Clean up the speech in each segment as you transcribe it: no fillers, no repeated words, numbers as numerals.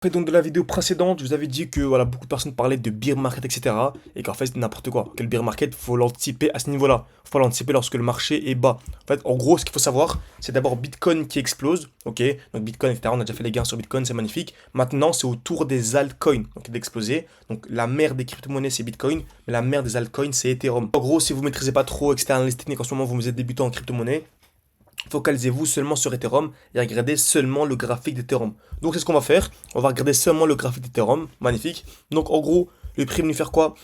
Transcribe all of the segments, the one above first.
Après donc de la vidéo précédente, je vous avais dit que voilà, beaucoup de personnes parlaient de bear market, etc. Et qu'en fait c'était n'importe quoi. Que le bear market, faut l'anticiper à ce niveau-là. Faut pas l'anticiper lorsque le marché est bas. En fait, en gros, ce qu'il faut savoir, c'est d'abord Bitcoin qui explose. Ok, donc Bitcoin, etc. On a déjà fait les gains sur Bitcoin, c'est magnifique. Maintenant, c'est au tour des altcoins donc d'exploser. Donc la mère des crypto-monnaies, c'est Bitcoin, mais la mère des altcoins, c'est Ethereum. En gros, si vous maîtrisez pas trop, etc. Analyse technique en ce moment, vous êtes débutant en crypto-monnaie. Focalisez-vous seulement sur Ethereum et regardez seulement le graphique d'Ethereum. Donc c'est ce qu'on va faire. On va regarder seulement le graphique d'Ethereum. Magnifique. Donc en gros, le prix est venu faire quoi?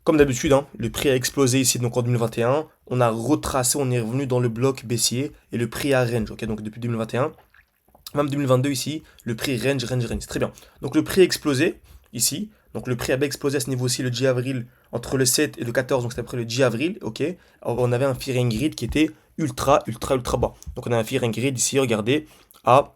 Comme d'habitude, hein, le prix a explosé ici donc en 2021. On a retracé, on est revenu dans le bloc baissier et le prix a range. Ok, donc depuis 2021, même 2022 ici, le prix range, range, range. C'est très bien. Donc le prix a explosé ici. Donc le prix avait explosé à ce niveau-ci le 10 avril entre le 7 et le 14. Donc c'était après le 10 avril. Ok. Alors, on avait un fear grid qui était ultra, ultra, ultra bas. Donc on a un fear grid ici, regardez, à,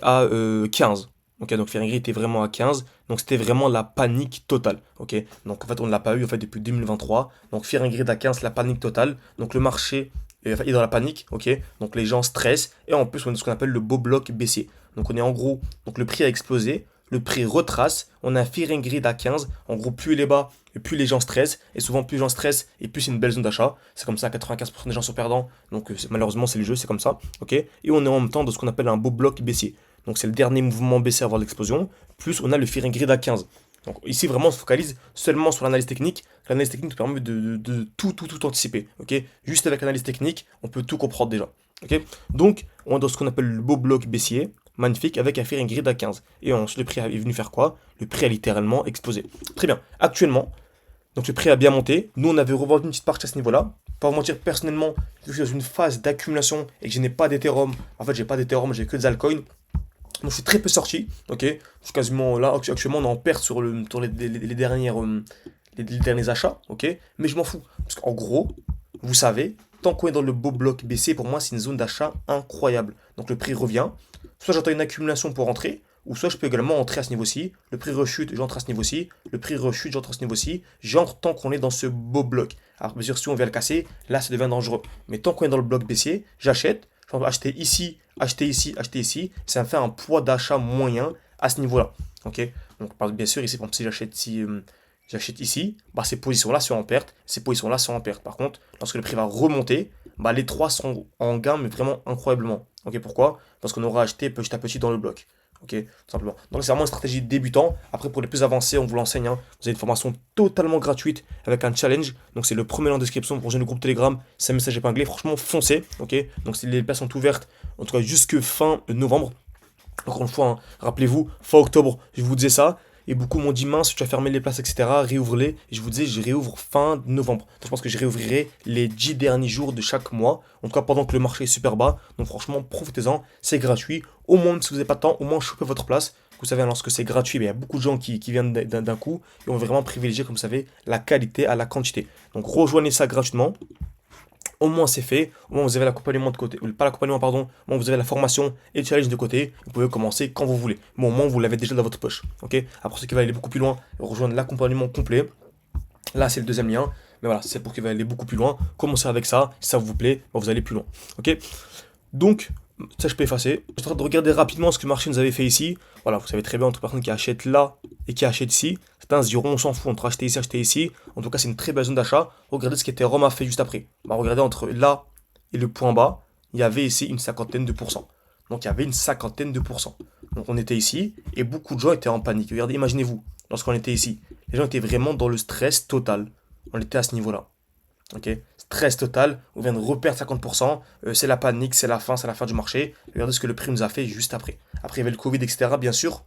à 15. Ok, donc fear grid était vraiment à 15. Donc c'était vraiment la panique totale. Ok. Donc en fait on ne l'a pas eu en fait depuis 2023. Donc fear grid à 15, la panique totale. Donc le marché est dans la panique. Ok. Donc les gens stressent. Et en plus on a ce qu'on appelle le beau bloc baissier. Donc on est en gros, donc le prix a explosé, le prix retrace, on a un fear grid à 15, en gros plus il est bas, et plus les gens stressent, et souvent plus les gens stressent, et plus c'est une belle zone d'achat, c'est comme ça, 95% des gens sont perdants, donc malheureusement c'est le jeu, c'est comme ça, ok. Et on est en même temps dans ce qu'on appelle un beau bloc baissier, donc c'est le dernier mouvement baissier avant l'explosion, plus on a le fear grid à 15. Donc ici vraiment on se focalise seulement sur l'analyse technique. L'analyse technique nous permet de tout anticiper. Ok, juste avec l'analyse technique, on peut tout comprendre déjà. Ok, donc on est dans ce qu'on appelle le beau bloc baissier, magnifique, avec un fear grid à 15. Et ensuite le prix est venu faire quoi? Le prix a littéralement explosé. Très bien. Actuellement, donc le prix a bien monté. Nous on avait revendu une petite partie à ce niveau-là. Pas vous mentir, personnellement, je suis dans une phase d'accumulation et que je n'ai pas d'Ethereum. En fait, j'ai pas d'Ethereum, j'ai que des altcoins. Donc je suis très peu sorti, ok. Je suis quasiment là, actuellement on est en perte sur les dernières, les derniers achats, ok. Mais je m'en fous. Parce qu'en gros, vous savez, tant qu'on est dans le beau bloc baissier, pour moi c'est une zone d'achat incroyable. Donc le prix revient. Soit j'attends une accumulation pour rentrer, ou soit je peux également entrer à ce niveau-ci. Le prix rechute, j'entre à ce niveau-ci. Le prix rechute, j'entre à ce niveau-ci. J'entre tant qu'on est dans ce beau bloc. Alors bien sûr, si on vient le casser, là ça devient dangereux. Mais tant qu'on est dans le bloc baissier, j'achète. Je peux acheter ici, acheter ici, acheter ici. Ça me fait un poids d'achat moyen à ce niveau-là. Ok. Donc bien sûr, ici, par exemple, si j'achète ici, bah, ces positions-là sont en perte, ces positions-là sont en perte. Par contre, lorsque le prix va remonter, bah, les trois seront en gain, mais vraiment incroyablement. Ok, pourquoi? Parce qu'on aura acheté petit à petit dans le bloc. Ok, tout simplement. Donc c'est vraiment une stratégie de débutant. Après, pour les plus avancés, on vous l'enseigne, hein. Vous avez une formation totalement gratuite avec un challenge. Donc c'est le premier lien en description pour rejoindre le groupe Telegram. C'est un message épinglé. Franchement, foncez. Ok, donc les places sont ouvertes, en tout cas jusque fin novembre. Encore une fois, hein, rappelez-vous, fin octobre, je vous disais ça. Et beaucoup m'ont dit, mince, tu as fermé les places, etc. Réouvre-les. Et je vous disais, je réouvre fin novembre. Donc, je pense que je réouvrirai les 10 derniers jours de chaque mois. En tout cas, pendant que le marché est super bas. Donc, franchement, profitez-en. C'est gratuit. Au moins, si vous n'avez pas de temps, au moins, chopez votre place. Vous savez, lorsque c'est gratuit, ben, il y a beaucoup de gens qui viennent d'un coup. Et on veut vraiment privilégier, comme vous savez, la qualité à la quantité. Donc, rejoignez ça gratuitement. Au moins c'est fait, au moins vous avez l'accompagnement de côté, pas l'accompagnement pardon, au moins vous avez la formation et le challenge de côté, vous pouvez commencer quand vous voulez. Bon, au moins vous l'avez déjà dans votre poche, ok. Après ceux qui veulent aller beaucoup plus loin, rejoindre l'accompagnement complet, là c'est le deuxième lien, mais voilà, c'est pour qu'ils veulent aller beaucoup plus loin, commencez avec ça, si ça vous plaît, vous allez plus loin, ok. Donc, ça je peux effacer. Je suis en train de regarder rapidement ce que le marché nous avait fait ici. Voilà, vous savez très bien entre personnes qui achètent là et qui achètent ici. Certains se diront on s'en fout entre acheter ici et acheter ici. En tout cas, c'est une très belle zone d'achat. Regardez ce qu'était Rome a fait juste après. Bah, regardez entre là et le point bas, il y avait ici une cinquantaine de pourcents. Donc il y avait une cinquantaine de pourcents. Donc on était ici et beaucoup de gens étaient en panique. Regardez, imaginez-vous, lorsqu'on était ici, les gens étaient vraiment dans le stress total. On était à ce niveau-là. Ok, stress total, on vient de reperdre 50%, c'est la panique, c'est la fin du marché. Regardez ce que le prix nous a fait juste après. Après, il y avait le Covid, etc., bien sûr,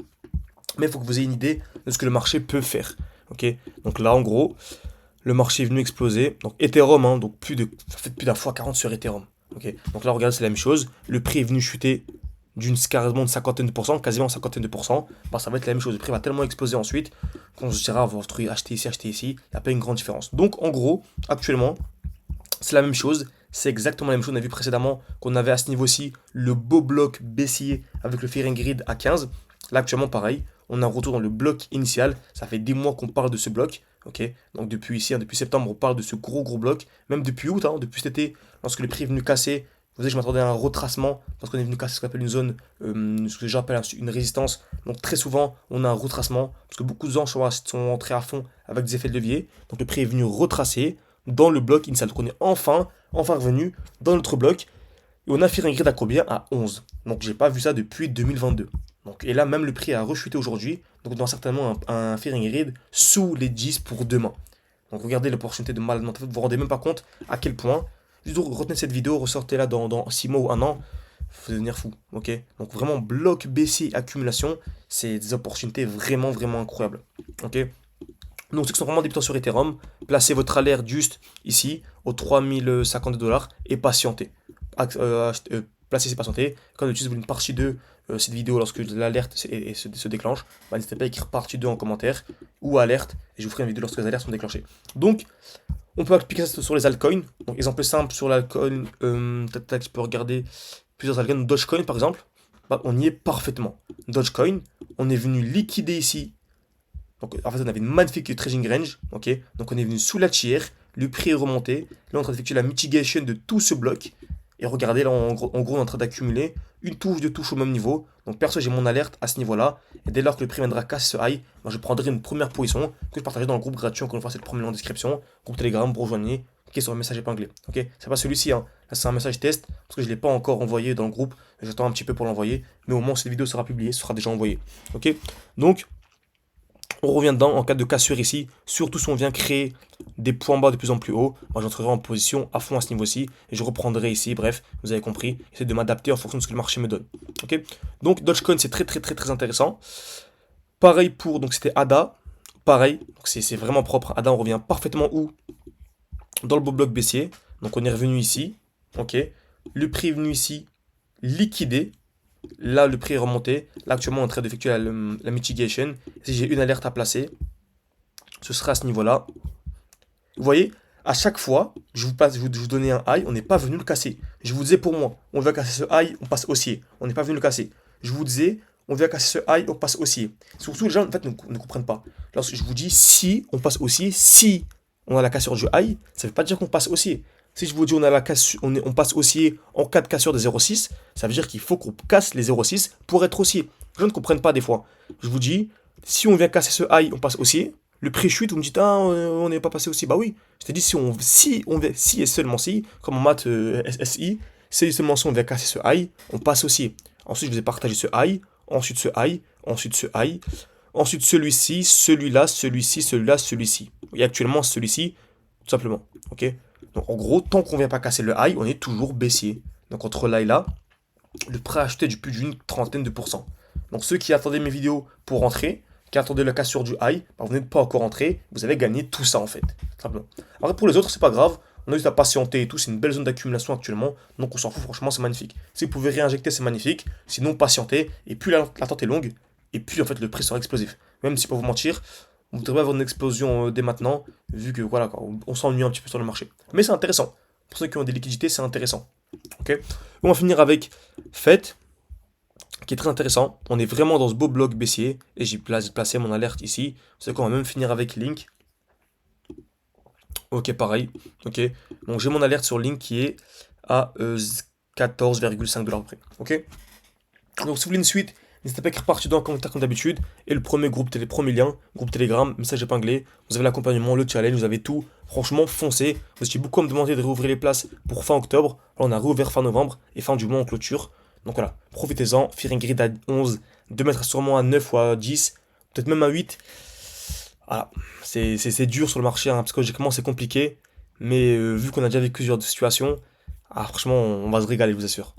mais il faut que vous ayez une idée de ce que le marché peut faire. Ok, donc là, en gros, le marché est venu exploser. Donc Ethereum, hein, donc ça fait plus d'un fois 40 sur Ethereum. Ok, donc là, regardez, c'est la même chose. Le prix est venu chuter carrément de cinquantaine de pourcents, quasiment cinquantaine de pourcents. Bah, ça va être la même chose. Le prix va tellement exploser ensuite qu'on se dira, vous trouvez acheter ici. Il n'y a pas une grande différence. Donc, en gros, actuellement, c'est la même chose, c'est exactement la même chose. On a vu précédemment qu'on avait à ce niveau-ci le beau bloc baissier avec le Fear Grid à 15. Là, actuellement, pareil, on a un retour dans le bloc initial. Ça fait des mois qu'on parle de ce bloc. Ok, donc depuis ici, hein, depuis septembre, on parle de ce gros bloc. Même depuis août, hein, depuis cet été, lorsque le prix est venu casser Vous savez, je m'attendais à un retracement parce qu'on est venu casser ce qu'on appelle une zone, ce que j'appelle une résistance. Donc très souvent, on a un retracement parce que beaucoup de gens sont entrés à fond avec des effets de levier. Donc le prix est venu retracer dans le bloc initial. Donc on est enfin revenu dans notre bloc et on a fait un grid à combien? À 11. Donc j'ai pas vu ça depuis 2022. Donc, et là, même le prix a rechuté aujourd'hui. Donc, on doit certainement un fearing grid sous les 10 pour demain. Donc, regardez l'opportunité de malade mental. Vous vous rendez même pas compte à quel point. Juste retenez cette vidéo, ressortez-la dans 6 mois ou un an. Vous allez devenir fou. Ok. Donc, vraiment, bloc baissier, accumulation. C'est des opportunités vraiment incroyables. Ok. Donc, ceux qui sont vraiment débutants sur Ethereum, placez votre alerte juste ici, aux 3050 dollars, et patientez. Placez ces patienter. Quand vous voulez une partie de cette vidéo lorsque l'alerte se déclenche, bah, n'hésitez pas à écrire partie 2 en commentaire, ou alerte, et je vous ferai une vidéo lorsque les alertes sont déclenchées. Donc, on peut appliquer ça sur les altcoins. Donc, exemple simple sur l'altcoin, je peux regarder plusieurs altcoins. Dogecoin, par exemple, bah, on y est parfaitement. Dogecoin, on est venu liquider ici. Donc, en fait, on avait une magnifique trading range. Ok. Donc, on est venu sous la tier. Le prix est remonté. Là, on est en train d'effectuer la mitigation de tout ce bloc. Et regardez, là, en gros, on est en train d'accumuler une touche de touche au même niveau. Donc, perso, j'ai mon alerte à ce niveau-là. Et dès lors que le prix viendra casser ce high, moi, je prendrai une première position que je partagerai dans le groupe gratuit. Encore une fois, c'est le premier lien en description. Groupe Telegram, vous rejoignez. Cliquez sur le message épinglé. Ok. C'est pas celui-ci, hein. Là, c'est un message test. Parce que je ne l'ai pas encore envoyé dans le groupe. J'attends un petit peu pour l'envoyer. Mais au moment où cette vidéo sera publiée, ce sera déjà envoyé. Ok. Donc, on revient dedans en cas de cassure ici, surtout si on vient créer des points bas de plus en plus haut. Moi, j'entrerai en position à fond à ce niveau-ci et je reprendrai ici. Bref, vous avez compris. J'essaie de m'adapter en fonction de ce que le marché me donne. Ok. Donc, Dogecoin, c'est très intéressant. Pareil pour, donc c'était ADA. Pareil, donc c'est vraiment propre. ADA, on revient parfaitement où? Dans le beau bloc baissier. Donc, on est revenu ici. Ok. Le prix est venu ici liquidé. Là, le prix est remonté. Là, actuellement, on est en train d'effectuer la mitigation. Si j'ai une alerte à placer, ce sera à ce niveau-là. Vous voyez, à chaque fois, je vous donnais un high, on n'est pas venu le casser. Je vous disais pour moi, on vient casser ce high, on passe haussier. On n'est pas venu le casser. Je vous disais, on vient casser ce high, on passe haussier. Surtout, les gens, en fait, ne comprennent pas. Lorsque je vous dis, si on passe haussier, si on a la cassure du high, ça ne veut pas dire qu'on passe haussier. Si je vous dis on passe haussier en cas de cassure des 0,6, ça veut dire qu'il faut qu'on casse les 0,6 pour être haussier. Les gens ne comprennent pas des fois. Je vous dis, si on vient casser ce high, on passe haussier. Le prix chute, vous me dites, ah, on n'est pas passé haussier. Bah oui, je t'ai dit, si et seulement si, comme en maths SI, si et seulement si on vient casser ce high, on passe haussier. Ensuite, je vous ai partagé ce high, ensuite ce high, ensuite ce high, ensuite celui-ci, celui-là, celui-ci, celui-là, celui-ci. Et actuellement, celui-ci, tout simplement. Ok. Donc en gros, tant qu'on ne vient pas casser le high, on est toujours baissier. Donc entre là et là, le prêt à acheter du plus d'une trentaine de pourcents. Donc ceux qui attendaient mes vidéos pour rentrer, qui attendaient la cassure du high, bah, vous n'êtes pas encore rentré, vous avez gagné tout ça en fait. Simplement. Après pour les autres, c'est pas grave, on a juste à patienter et tout, c'est une belle zone d'accumulation actuellement, donc on s'en fout, franchement c'est magnifique. Si vous pouvez réinjecter, c'est magnifique, sinon patientez, et plus l'attente est longue, et plus en fait le prix sera explosif. Même si pour vous mentir, vous devriez avoir une explosion dès maintenant, vu que voilà, on s'ennuie un petit peu sur le marché. Mais c'est intéressant. Pour ceux qui ont des liquidités, c'est intéressant. Ok. On va finir avec FET, qui est très intéressant. On est vraiment dans ce beau bloc baissier, et j'ai placé mon alerte ici. C'est qu'on va même finir avec Link. Ok, pareil. Ok. Donc j'ai mon alerte sur Link qui est à 14,5 $ près. Ok. Donc si vous voulez une suite, n'hésitez pas à écrire partie dans le commentaire comme d'habitude. Et le premier premier lien, groupe Telegram, message épinglé. Vous avez l'accompagnement, le challenge, vous avez tout. Franchement, foncez. Vous étiez beaucoup à me demander de réouvrir les places pour fin octobre. Alors, on a réouvert fin novembre et fin du mois en clôture. Donc voilà, profitez-en. Fearing grid à 11, de mettre sûrement à 9 ou à 10, peut-être même à 8. Voilà, c'est dur sur le marché, hein, psychologiquement c'est compliqué. Mais vu qu'on a déjà vécu ce genre de situation, ah, franchement, on va se régaler, je vous assure.